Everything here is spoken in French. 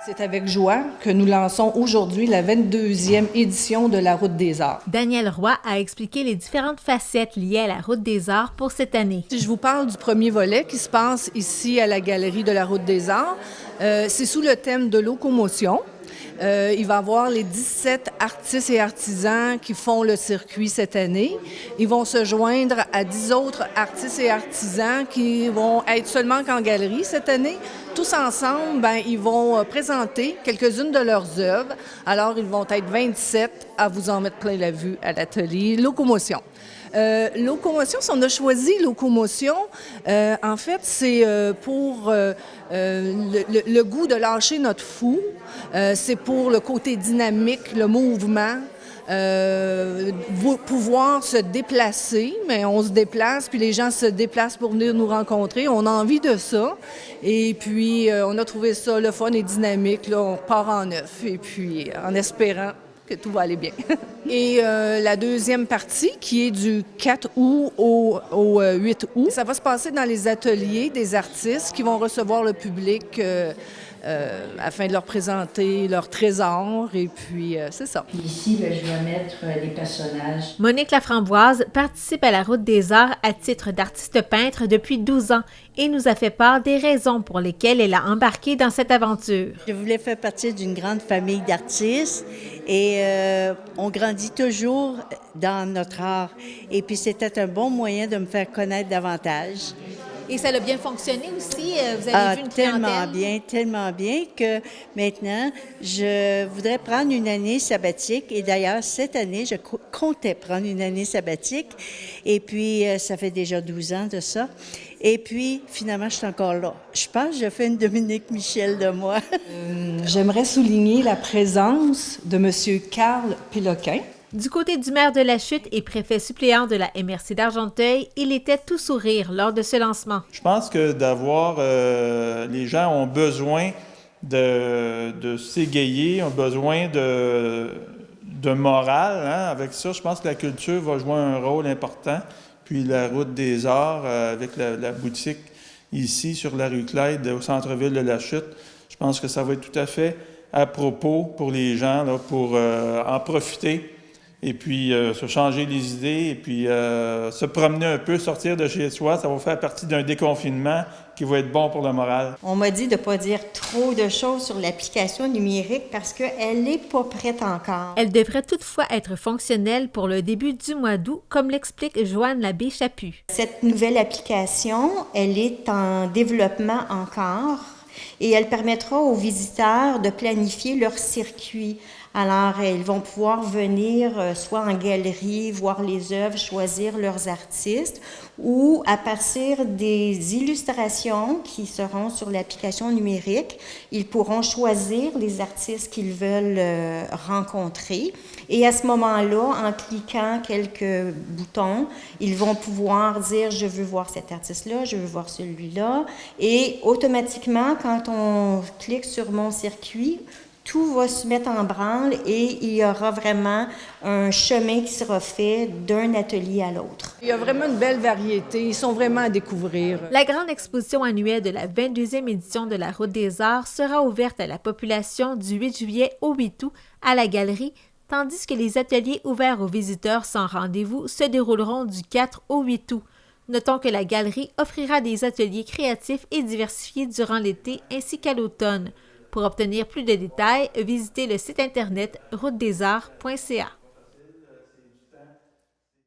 C'est avec joie que nous lançons aujourd'hui la 22e édition de la Route des Arts. Danielle Roy a expliqué les différentes facettes liées à la Route des Arts pour cette année. Si je vous parle du premier volet qui se passe ici à la Galerie de la Route des Arts, c'est sous le thème de locomotion. Il va y avoir les 17 artistes et artisans qui font le circuit cette année. Ils vont se joindre à 10 autres artistes et artisans qui vont être seulement qu'en galerie cette année. Tous ensemble, ils vont présenter quelques-unes de leurs œuvres. Alors, ils vont être 27 à vous en mettre plein la vue à l'atelier Locomotion. Locomotion, si on a choisi Locomotion, en fait, c'est pour le goût de lâcher notre fou. C'est pour le côté dynamique, le mouvement. Pouvoir se déplacer, mais on se déplace, puis les gens se déplacent pour venir nous rencontrer. On a envie de ça. Et puis, on a trouvé ça le fun et dynamique. Là, on part en neuf, et puis en espérant que tout va aller bien. Et la deuxième partie, qui est du 4 août au 8 août, ça va se passer dans les ateliers des artistes qui vont recevoir le public afin de leur présenter leur trésor. Et puis, c'est ça. Puis ici, je vais mettre les personnages. Monique Laframboise participe à la Route des Arts à titre d'artiste peintre depuis 12 ans et nous a fait part des raisons pour lesquelles elle a embarqué dans cette aventure. Je voulais faire partie d'une grande famille d'artistes et on grandit toujours dans notre art. Et puis, c'était un bon moyen de me faire connaître davantage. Et ça a bien fonctionné aussi? Vous avez vu une clientèle? Tellement bien que maintenant, je voudrais prendre une année sabbatique. Et d'ailleurs, cette année, je comptais prendre une année sabbatique. Et puis, ça fait déjà 12 ans de ça. Et puis, finalement, je suis encore là. Je pense que je fais une Dominique Michel de moi. J'aimerais souligner la présence de M. Carl Péloquin. Du côté du maire de la Chute et préfet suppléant de la MRC d'Argenteuil, il était tout sourire lors de ce lancement. Je pense que les gens ont besoin de s'égayer, ont besoin de morale. Hein? Avec ça, je pense que la culture va jouer un rôle important. Puis la Route des Arts, avec la boutique ici sur la rue Clyde, au centre-ville de la Chute, je pense que ça va être tout à fait à propos pour les gens, là, pour en profiter. Et puis se changer les idées, et puis se promener un peu, sortir de chez soi, ça va faire partie d'un déconfinement qui va être bon pour le moral. On m'a dit de ne pas dire trop de choses sur l'application numérique parce qu'elle n'est pas prête encore. Elle devrait toutefois être fonctionnelle pour le début du mois d'août, comme l'explique Joanne Labbé-Chaput. Cette nouvelle application, elle est en développement encore et elle permettra aux visiteurs de planifier leur circuit. Alors, ils vont pouvoir venir soit en galerie, voir les œuvres, choisir leurs artistes, ou à partir des illustrations qui seront sur l'application numérique, ils pourront choisir les artistes qu'ils veulent rencontrer. Et à ce moment-là, en cliquant quelques boutons, ils vont pouvoir dire « je veux voir cet artiste-là, je veux voir celui-là ». Et automatiquement, quand on clique sur « mon circuit », tout va se mettre en branle et il y aura vraiment un chemin qui sera fait d'un atelier à l'autre. Il y a vraiment une belle variété. Ils sont vraiment à découvrir. La grande exposition annuelle de la 22e édition de la Route des Arts sera ouverte à la population du 8 juillet au 8 août à la galerie, tandis que les ateliers ouverts aux visiteurs sans rendez-vous se dérouleront du 4 au 8 août. Notons que la galerie offrira des ateliers créatifs et diversifiés durant l'été ainsi qu'à l'automne. Pour obtenir plus de détails, visitez le site internet routedesarts.ca.